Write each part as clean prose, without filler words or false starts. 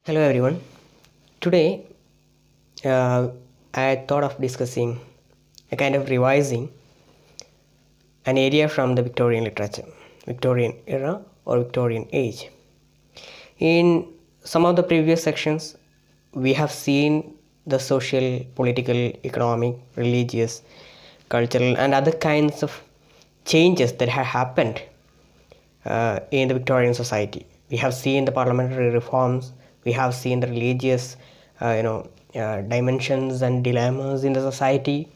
Hello everyone. Today I thought of discussing a kind of revising an area from the Victorian literature, Victorian era or Victorian age. In some of the previous sections, we have seen the social, political, economic, religious, cultural, and other kinds of changes that have happened in the Victorian society. We have seen the parliamentary reforms. We have seen the religious, dimensions and dilemmas in the society.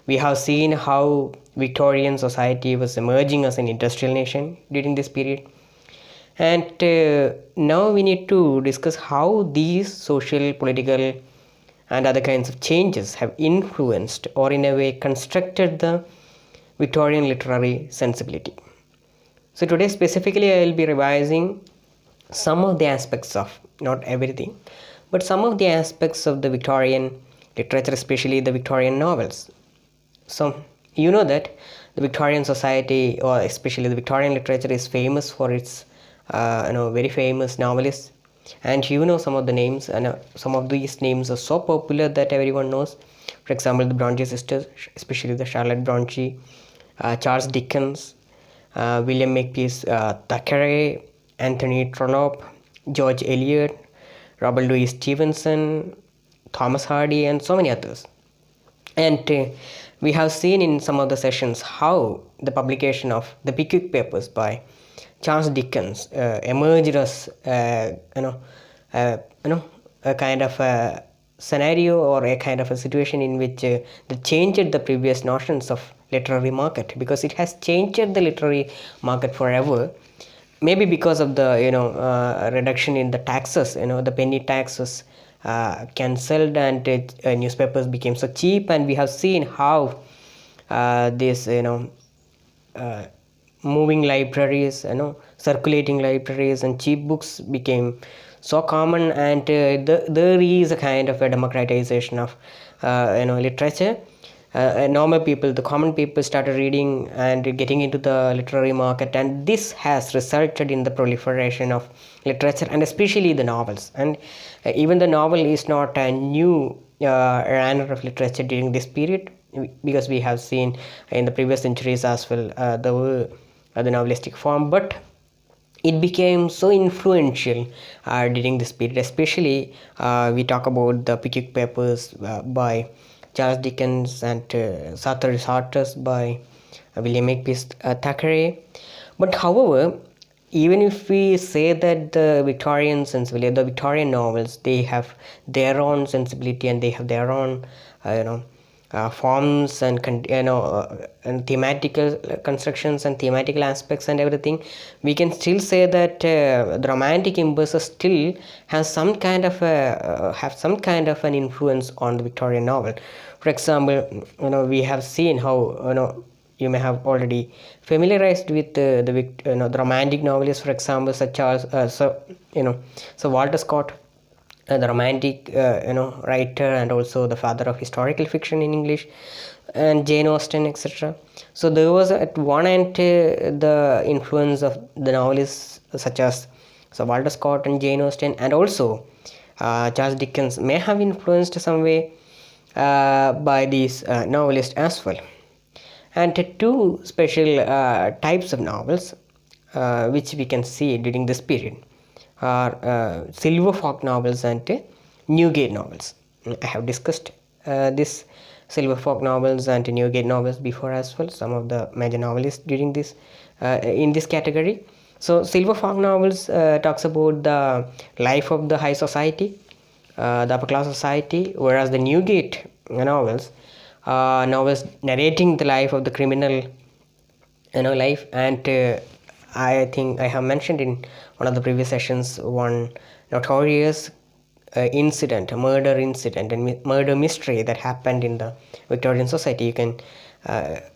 We have seen how Victorian society was emerging as an industrial nation during this period. And now we need to discuss how these social, political, and other kinds of changes have influenced or in a way constructed the Victorian literary sensibility. So today specifically I will be revising some of the aspects of, not everything, but some of the aspects of the Victorian literature, especially the Victorian novels. So you know that the Victorian society, or especially the Victorian literature, is famous for its very famous novelists, and you know some of the names, and some of these names are so popular that everyone knows. For example, the Bronte sisters, especially the Charlotte Bronte, Charles Dickens, William Makepeace Thakaray, Anthony Trollope, George Eliot, Robert Louise Stevenson, Thomas Hardy, and so many others. And we have seen in some of the sessions how the publication of the Pickwick Papers by Charles Dickens emerged as a kind of a scenario or a kind of a situation in which that changed the previous notions of literary market, because it has changed the literary market forever. Maybe because of the reduction in the taxes, the penny taxes cancelled, and newspapers became so cheap, and we have seen how this moving libraries, circulating libraries and cheap books became so common, and there is a kind of a democratization of literature. Normal people, the common people, started reading and getting into the literary market, and this has resulted in the proliferation of literature, and especially the novels. And even the novel is not a new genre of literature during this period, because we have seen in the previous centuries as well the novelistic form, but it became so influential during this period. Especially we talk about the Pickwick Papers by Charles Dickens, and Sartur Resartus by William Makepeace Thakaray. But however, even if we say that the Victorian sensibility, the Victorian novels, they have their own sensibility, and they have their own forms and and thematical constructions and thematical aspects and everything, we can still say that the romantic impulses still has some kind of an influence on the Victorian novel. For example, we have seen how you may have already familiarized with the romantic novelists, for example, such as so Walter Scott, the romantic writer, and also the father of historical fiction in English, and Jane Austen, etc. So there was at one end the influence of the novelists such as Walter Scott and Jane Austen, and also Charles Dickens may have influenced some way by these novelists as well. And two special types of novels which we can see during this period are silver folk novels and Newgate novels. I have discussed this silver folk novels and Newgate novels before as well, some of the major novelists during this in this category. So silver folk novels talks about the life of the high society, the upper class society, whereas the Newgate novels narrating the life of the criminal life. And I think I have mentioned in one of the previous sessions one notorious incident, a murder incident and murder mystery that happened in the Victorian society. You can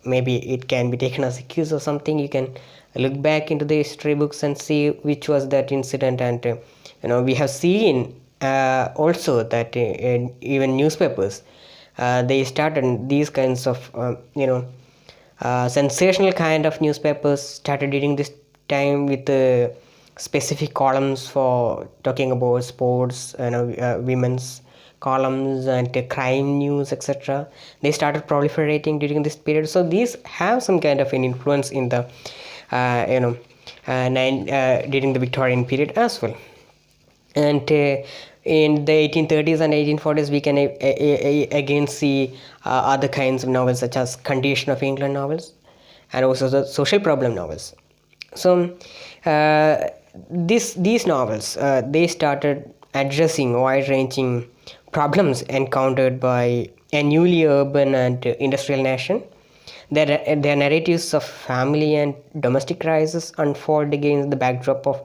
maybe it can be taken as a cue or something. You can look back into the history books and see which was that incident. And we have seen also that even newspapers, they started these kinds of sensational kind of newspapers started during this time with specific columns for talking about sports, women's columns and crime news, etc. They started proliferating during this period. So these have some kind of an influence in the during the Victorian period as well. And in the 1830s and 1840s, we can again see other kinds of novels, such as condition of England novels and also the social problem novels. So these novels, they started addressing wide-ranging problems encountered by a newly urban and industrial nation. Their narratives of family and domestic crisis unfold against the backdrop of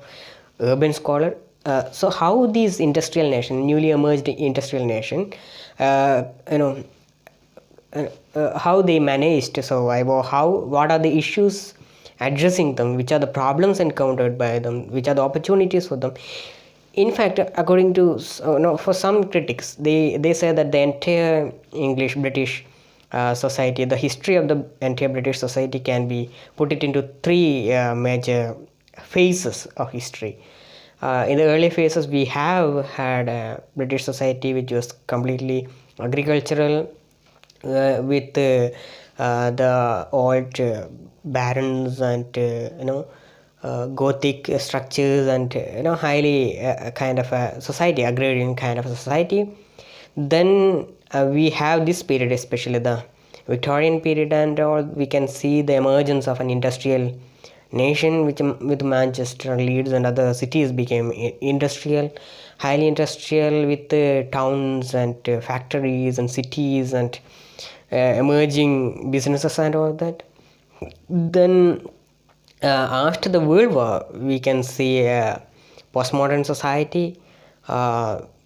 urban scholar. So how these industrial nation, newly emerged industrial nation, how they managed to survive, or what are the issues addressing them, which are the problems encountered by them, which are the opportunities for them. In fact, according to for some critics, they say that the entire British society, the history of the entire British society can be put it into three major phases of history. In the early phases, we have had a British society which was completely agricultural, with the old barons and Gothic structures, and highly kind of a society, agrarian kind of a society. Then we have this period, especially the Victorian period, and all, we can see the emergence of an industrial nation, which with Manchester, Leeds and other cities became industrial, highly industrial, with towns and factories and cities and emerging businesses and all that. Then after the World War, we can see a postmodern society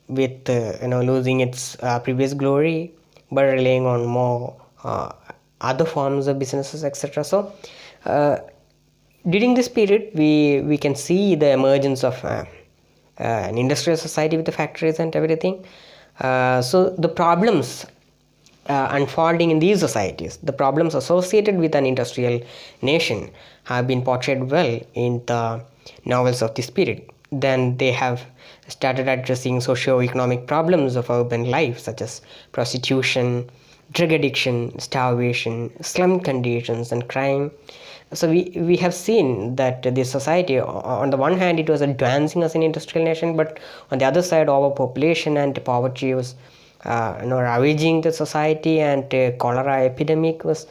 with losing its previous glory, but relying on more other forms of businesses, etc. So during this period, we can see the emergence of an industrial society with the factories and everything. So the problems unfolding in these societies, the problems associated with an industrial nation, have been portrayed well in the novels of this period. Then they have started addressing socio-economic problems of urban life, such as prostitution, drug addiction, starvation, slum conditions and crime. So we have seen that this society, on the one hand, it was advancing as an industrial nation, but on the other side, overpopulation and poverty was ravaging the society, and cholera epidemic was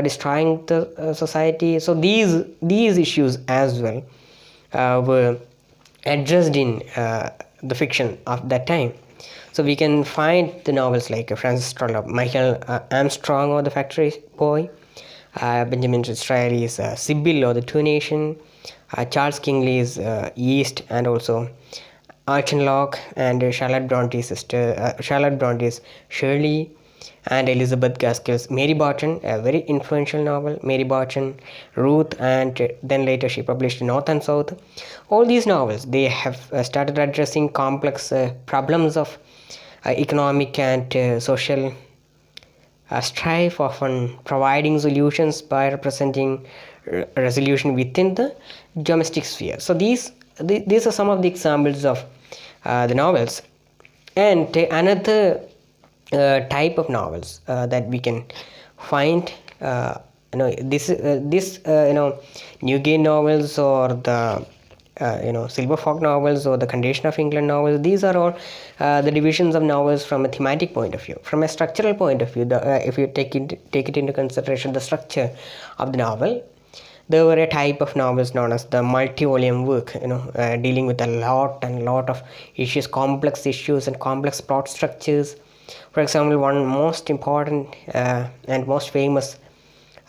destroying the society. So these issues as well were addressed in the fiction of that time. So we can find the novels like Francis Trollope, Michael Armstrong or The Factory Boy, Benjamin Disraeli's Sibyl or The Two Nation, Charles Kingsley's Yeast, and also Archon Locke, and Charlotte Bronte's Shirley, and Elizabeth Gaskell's Mary Barton, a very influential novel, Mary Barton, Ruth, and then later she published North and South. All these novels, they have started addressing complex problems of economic and social strife, often providing solutions by representing resolution within the domestic sphere. So these are some of the examples of the novels. And another type of novels that we can find, Newgate novels, or the Silver Folk novels, or the Condition of England novels. These are all the divisions of novels from a thematic point of view. From a structural point of view, if you take it into consideration, the structure of the novel, there were a type of novels known as the multi-volume work, dealing with a lot of issues, complex issues and complex plot structures. For example, one most important and most famous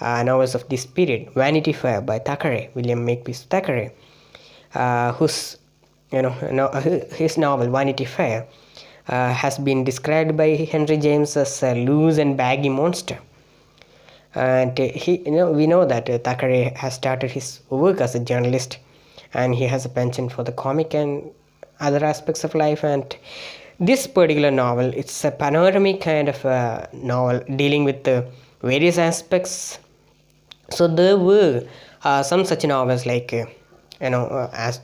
novels of this period, Vanity Fair by Thackeray, William Makepeace Thakaray, his novel Vanity Fair has been described by Henry James as a loose and baggy monster. And we know that Thackeray has started his work as a journalist, and he has a penchant for the comic and other aspects of life. And this particular novel, it's a panoramic kind of a novel dealing with the various aspects. So there were some such novels like as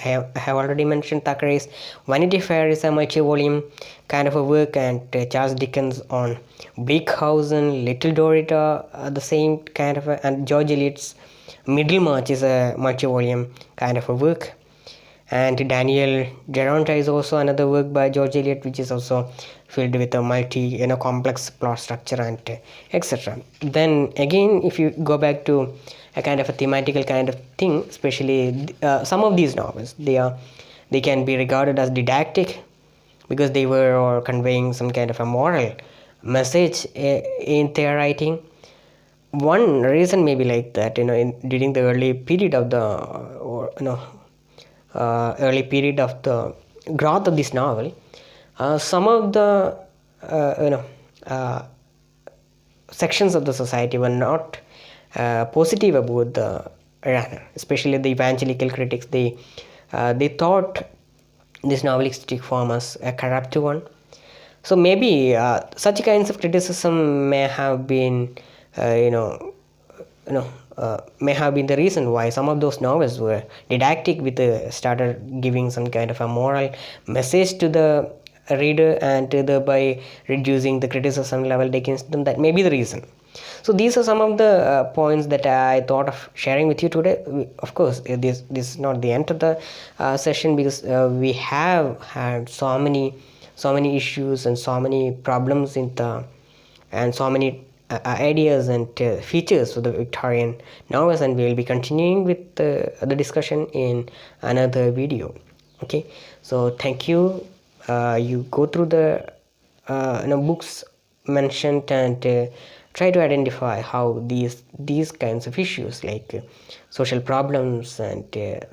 I have already mentioned, Thackeray's Vanity Fair is a multi-volume kind of a work, and Charles Dickens on Bleak House and Little Dorrit are the same kind of and George Eliot's Middlemarch is a multi-volume kind of a work, and Daniel Geronta is also another work by George Eliot, which is also filled with a complex plot structure and etc. Then again, if you go back to a kind of a thematical kind of thing, especially some of these novels, they can be regarded as didactic because they were or conveying some kind of a moral message in their writing. One reason may be like that, during the early period of the early period of the growth of this novel, some of the sections of the society were not positive about the runner, especially the evangelical critics. They thought this novelistic form as a corrupt one. So maybe such kinds of criticism may have been may have been the reason why some of those novels were didactic, with started giving some kind of a moral message to the reader, and thereby reducing the criticism level against them. That may be the reason. So these are some of the points that I thought of sharing with you today. Of course, this is not the end of the session, because we have had so many issues and so many problems and so many ideas and features for the Victorian novels, and we will be continuing with the discussion in another video. Okay, so thank you. You go through the books mentioned, and try to identify how these kinds of issues, like social problems and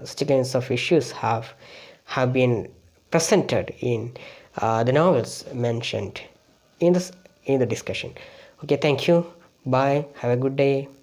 such kinds of issues have been presented in the novels mentioned in the discussion. Okay, thank you. Bye. Have a good day.